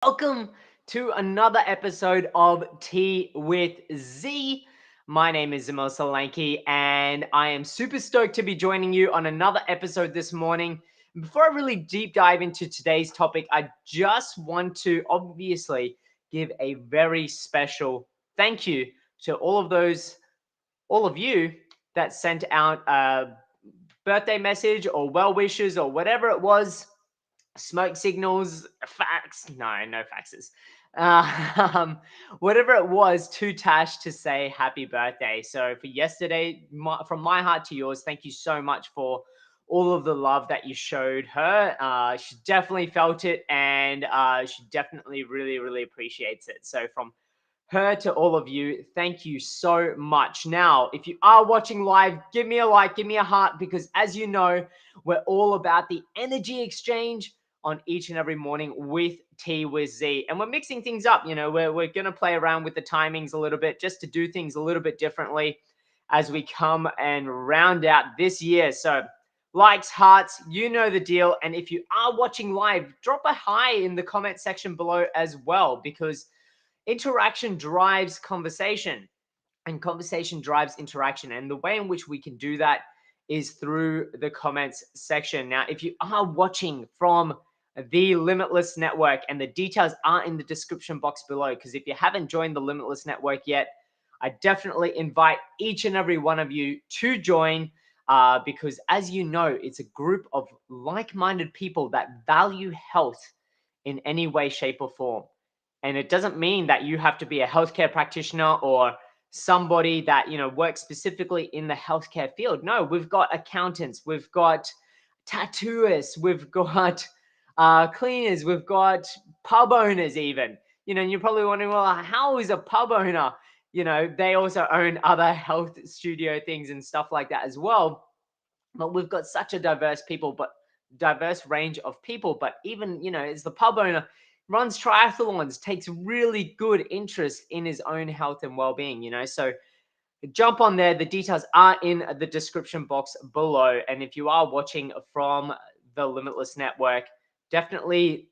Welcome to another episode of Tea with Z. My name is Zamil Solanki, and I am super stoked to be joining you on another episode this morning. Before I really deep dive into today's topic, I just want to obviously give a very special thank you to all of you that sent out a birthday message or well wishes or whatever it was, smoke signals, fax. No faxes. Um, Whatever it was to Tash to say happy birthday. So for yesterday, from my heart to yours, thank you so much for all of the love that you showed her. She definitely felt it, and she definitely really appreciates it. So from her to all of you, thank you so much. Now, if you are watching live, give me a like, give me a heart, because as you know, we're all about the energy exchange on each and every morning with Tea with Z. And we're mixing things up. We're going to play around with the timings a little bit just to do things a little bit differently as we come and round out this year. So likes, hearts, you know the deal. And if you are watching live, drop a hi in the comment section below as well, because interaction drives conversation and conversation drives interaction. And the way in which we can do that is through the comments section. Now, if you are watching from the Limitless Network, and the details are in the description box below, because if you haven't joined the Limitless Network yet, I definitely invite each and every one of you to join, because as you know, it's a group of like-minded people that value health in any way, shape, or form. And it doesn't mean that you have to be a healthcare practitioner or somebody that works specifically in the healthcare field. No, we've got accountants, we've got tattooists, we've got cleaners, we've got pub owners even. And you're probably wondering, well, how is a pub owner? They also own other health studio things and stuff like that as well. But we've got such a diverse range of people. But even, as the pub owner, runs triathlons, takes really good interest in his own health and well-being, so jump on there. The details are in the description box below. And if you are watching from the Limitless Network, definitely,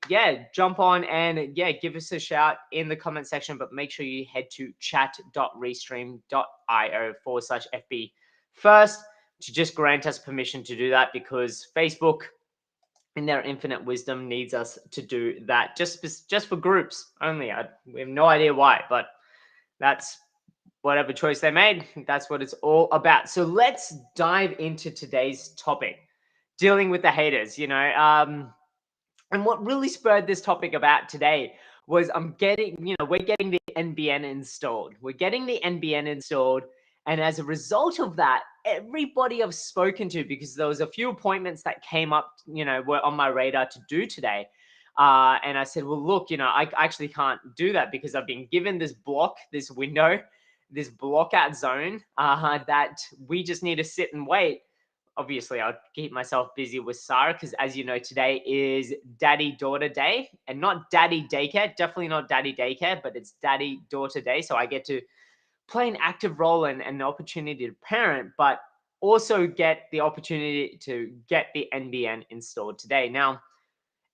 jump on and give us a shout in the comment section. But make sure you head to chat.restream.io/FB first to just grant us permission to do that, because Facebook, in their infinite wisdom, needs us to do that just for groups only. We have no idea why, but that's whatever choice they made. That's what it's all about. So let's dive into today's topic, dealing with the haters. And what really spurred this topic about today was we're getting the NBN installed. We're getting the NBN installed. And as a result of that, everybody I've spoken to, because there was a few appointments that came up, were on my radar to do today. And I said, well, look, I actually can't do that because I've been given this window, this blockout zone that we just need to sit and wait. Obviously, I'll keep myself busy with Sarah, because as you know, today is daddy-daughter day, and not daddy daycare, definitely not daddy daycare, but it's daddy-daughter day. So I get to play an active role and an opportunity to parent, but also get the opportunity to get the NBN installed today. Now,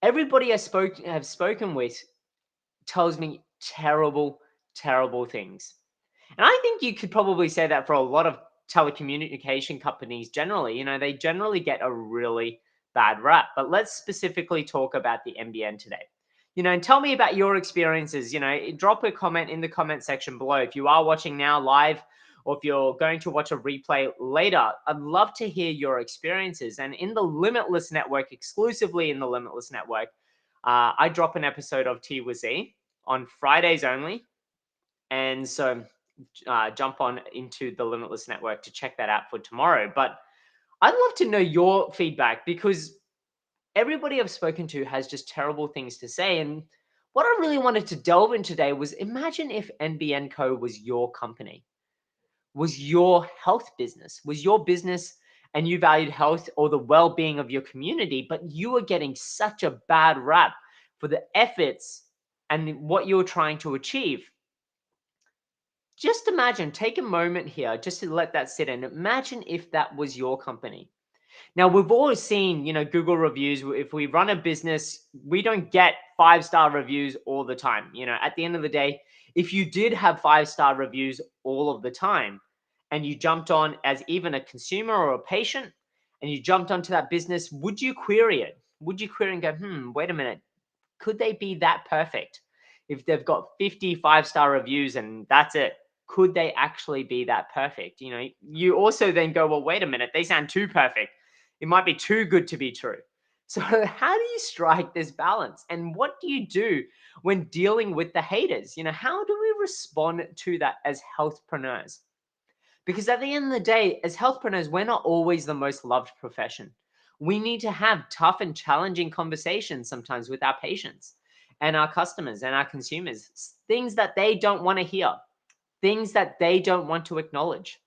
everybody have spoken with tells me terrible things. And I think you could probably say that for a lot of telecommunication companies generally. They generally get a really bad rap. But let's specifically talk about the NBN today. And tell me about your experiences. Drop a comment in the comment section below. If you are watching now live, or if you're going to watch a replay later, I'd love to hear your experiences. And in the Limitless Network, exclusively in the Limitless Network, I drop an episode of Tea with Z on Fridays only. And so jump on into the Limitless Network to check that out for tomorrow. But I'd love to know your feedback, because everybody I've spoken to has just terrible things to say. And what I really wanted to delve in today was, imagine if NBN Co was your company, was your health business, was your business, and you valued health or the well-being of your community, but you were getting such a bad rap for the efforts and what you're trying to achieve. Just imagine, take a moment here just to let that sit in. Imagine if that was your company. Now, we've always seen, Google reviews. If we run a business, we don't get 5-star reviews all the time. At the end of the day, if you did have 5-star reviews all of the time and you jumped on as even a consumer or a patient and you jumped onto that business, would you query it? Would you query and go, wait a minute, could they be that perfect? If they've got 50 5-star reviews and that's it, could they actually be that perfect? You also then go, well, wait a minute, they sound too perfect. It might be too good to be true. So, how do you strike this balance? And what do you do when dealing with the haters? How do we respond to that as healthpreneurs? Because at the end of the day, as healthpreneurs, we're not always the most loved profession. We need to have tough and challenging conversations sometimes with our patients and our customers and our consumers, things that they don't want to hear, things that they don't want to acknowledge.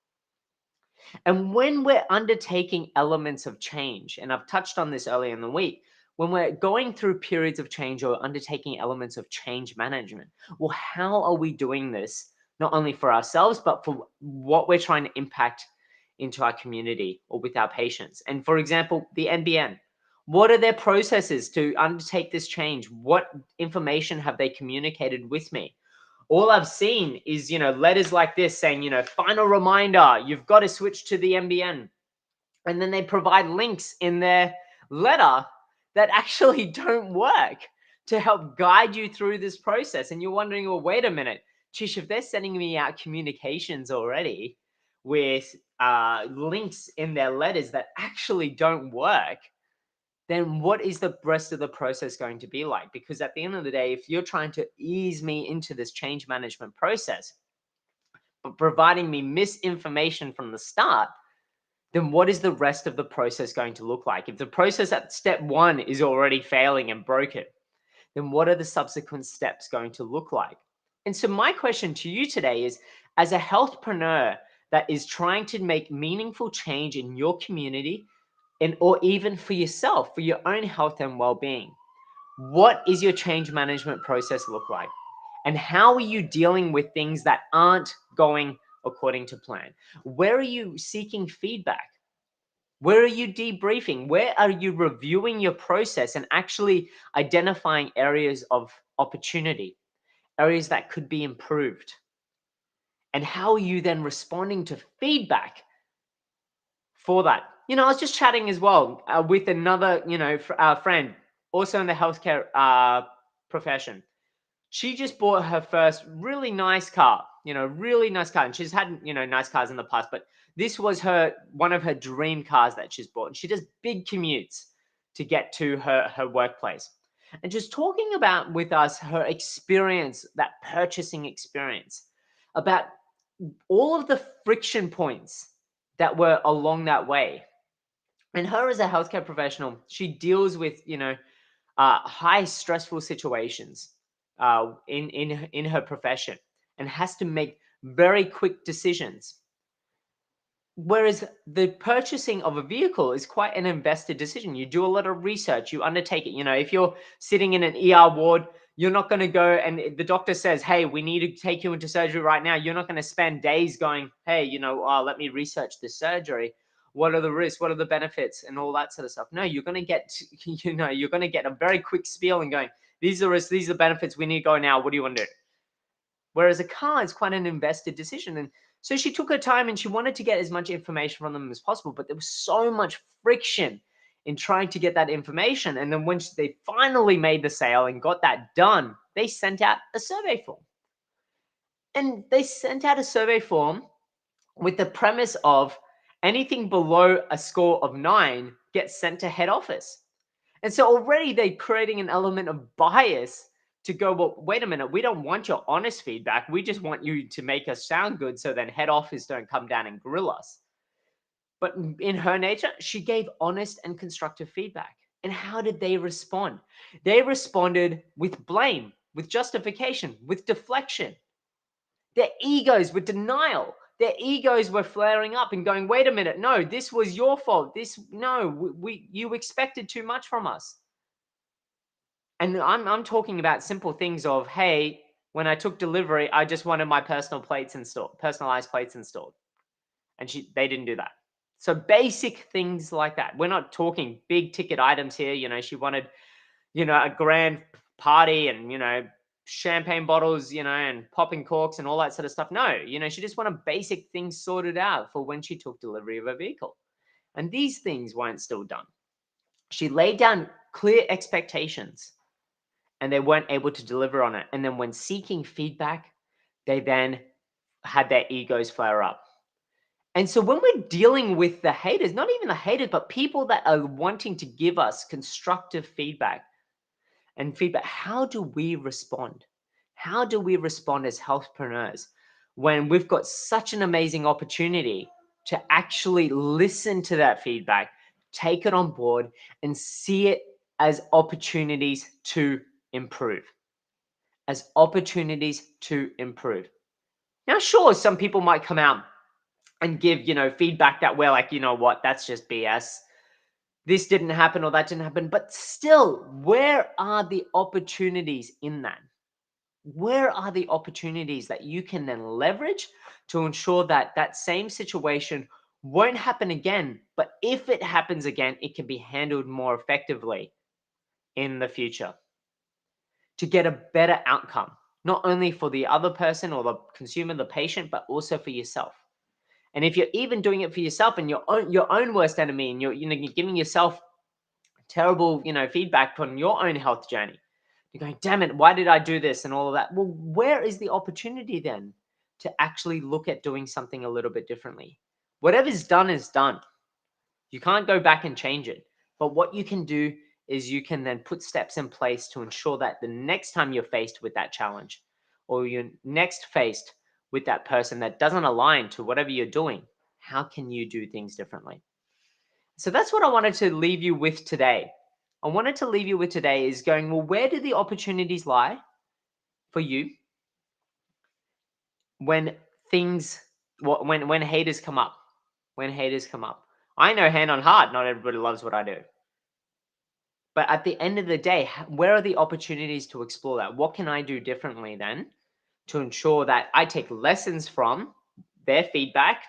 And when we're undertaking elements of change, and I've touched on this earlier in the week, when we're going through periods of change or undertaking elements of change management, well, how are we doing this not only for ourselves, but for what we're trying to impact into our community or with our patients? And for example, the NBN. What are their processes to undertake this change? What information have they communicated with me? All I've seen is, letters like this saying, final reminder, you've got to switch to the NBN. And then they provide links in their letter that actually don't work to help guide you through this process. And you're wondering, well, wait a minute, Chish, if they're sending me out communications already with links in their letters that actually don't work, then what is the rest of the process going to be like? Because at the end of the day, if you're trying to ease me into this change management process, but providing me misinformation from the start, then what is the rest of the process going to look like? If the process at step 1 is already failing and broken, then what are the subsequent steps going to look like? And so my question to you today is, as a healthpreneur that is trying to make meaningful change in your community, and or even for yourself, for your own health and well-being, what is your change management process look like? And how are you dealing with things that aren't going according to plan? Where are you seeking feedback? Where are you debriefing? Where are you reviewing your process and actually identifying areas of opportunity, areas that could be improved? And how are you then responding to feedback for that? I was just chatting as well with another, friend, also in the healthcare profession. She just bought her first really nice car, really nice car. And she's had, nice cars in the past, but this was one of her dream cars that she's bought. And she does big commutes to get to her workplace. And just talking about with us her experience, that purchasing experience, about all of the friction points that were along that way. And her as a healthcare professional, she deals with, high stressful situations in her profession and has to make very quick decisions. Whereas the purchasing of a vehicle is quite an invested decision. You do a lot of research, you undertake it. If you're sitting in an ER ward, you're not going to go and the doctor says, hey, we need to take you into surgery right now. You're not going to spend days going, hey, let me research this surgery. What are the risks? What are the benefits and all that sort of stuff? No, you're going to get, you're going to get a very quick spiel and going, these are risks, these are the benefits. We need to go now. What do you want to do? Whereas a car is quite an invested decision. And so she took her time and she wanted to get as much information from them as possible. But there was so much friction in trying to get that information. And then when they finally made the sale and got that done, they sent out a survey form. And they sent out a survey form with the premise of anything below a score of 9 gets sent to head office. And so already they're creating an element of bias to go, well, wait a minute, we don't want your honest feedback. We just want you to make us sound good so then head office don't come down and grill us. But in her nature, she gave honest and constructive feedback. And how did they respond? They responded with blame, with justification, with deflection. Their egos were denial. Their egos were flaring up and going, wait a minute, no, this was your fault. You expected too much from us. And I'm talking about simple things of, hey, when I took delivery, I just wanted my personalized plates installed. And they didn't do that. So basic things like that. We're not talking big ticket items here. She wanted, a grand party and, champagne bottles, and popping corks and all that sort of stuff. No, she just wanted basic things sorted out for when she took delivery of a vehicle. And these things weren't still done. She laid down clear expectations and they weren't able to deliver on it. And then when seeking feedback, they then had their egos flare up. And so when we're dealing with the haters, not even the haters, but people that are wanting to give us constructive feedback, how do we respond? How do we respond as healthpreneurs when we've got such an amazing opportunity to actually listen to that feedback, take it on board, and see it as opportunities to improve? As opportunities to improve. Now, sure, some people might come out and give, feedback that we're like, you know what, that's just BS. This didn't happen or that didn't happen. But still, where are the opportunities in that? Where are the opportunities that you can then leverage to ensure that that same situation won't happen again? But if it happens again, it can be handled more effectively in the future to get a better outcome, not only for the other person or the consumer, the patient, but also for yourself. And if you're even doing it for yourself and your own worst enemy, and you're giving yourself terrible, feedback on your own health journey, you're going, damn it, why did I do this and all of that? Well, where is the opportunity then to actually look at doing something a little bit differently? Whatever's done is done. You can't go back and change it. But what you can do is you can then put steps in place to ensure that the next time you're faced with that challenge, or you're next faced with that person that doesn't align to whatever you're doing, how can you do things differently? So that's what I wanted to leave you with today. I wanted to leave you with today is going, well, where do the opportunities lie for you when things, when haters come up? When haters come up. I know, hand on heart, not everybody loves what I do. But at the end of the day, where are the opportunities to explore that? What can I do differently then to ensure that I take lessons from their feedback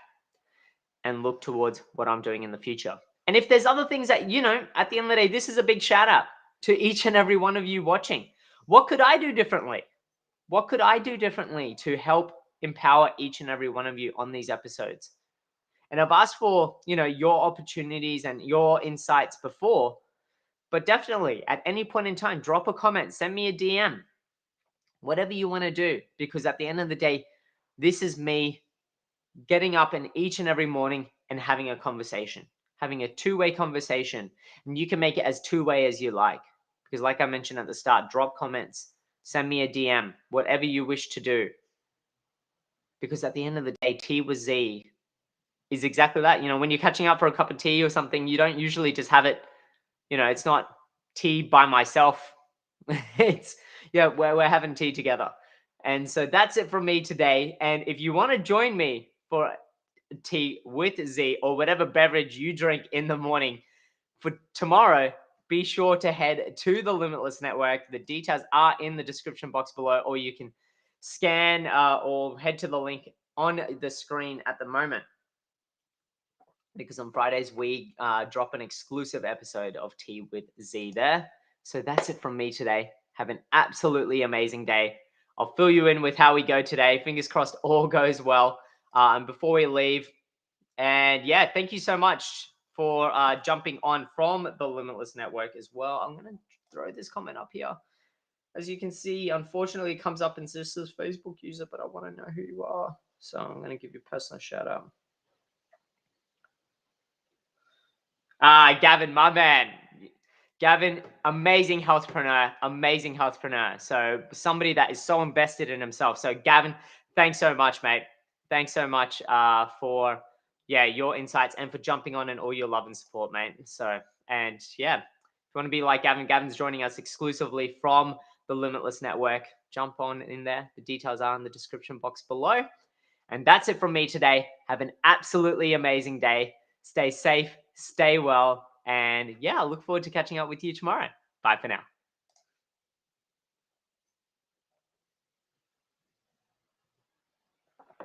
and look towards what I'm doing in the future? And if there's other things that, at the end of the day, this is a big shout out to each and every one of you watching. What could I do differently? What could I do differently to help empower each and every one of you on these episodes? And I've asked for, your opportunities and your insights before, but definitely at any point in time, drop a comment, send me a DM, whatever you want to do, because at the end of the day, this is me getting up in each and every morning and having a conversation, having a two-way conversation. And you can make it as two-way as you like, because like I mentioned at the start, drop comments, send me a DM, whatever you wish to do. Because at the end of the day, Tea with Z is exactly that. When you're catching up for a cup of tea or something, you don't usually just have it, it's not tea by myself. It's, we're having tea together. And so that's it from me today. And if you want to join me for tea with Z or whatever beverage you drink in the morning for tomorrow, be sure to head to the Limitless Network. The details are in the description box below, or you can scan or head to the link on the screen at the moment. Because on Fridays, we drop an exclusive episode of Tea with Z there. So that's it from me today. Have an absolutely amazing day. I'll fill you in with how we go today. Fingers crossed all goes well. And before we leave, and yeah, thank you so much for jumping on from the Limitless Network as well. I'm going to throw this comment up here. As you can see, unfortunately, it comes up and says Facebook user, but I want to know who you are. So I'm going to give you a personal shout out. Gavin, my man. Gavin, amazing healthpreneur. So somebody that is so invested in himself. So Gavin, thanks so much, mate. Thanks so much for your insights and for jumping on and all your love and support, mate. So, and yeah, if you want to be like Gavin, Gavin's joining us exclusively from the Limitless Network. Jump on in there. The details are in the description box below. And that's it from me today. Have an absolutely amazing day. Stay safe, stay well, and yeah, I look forward to catching up with you tomorrow. Bye for now.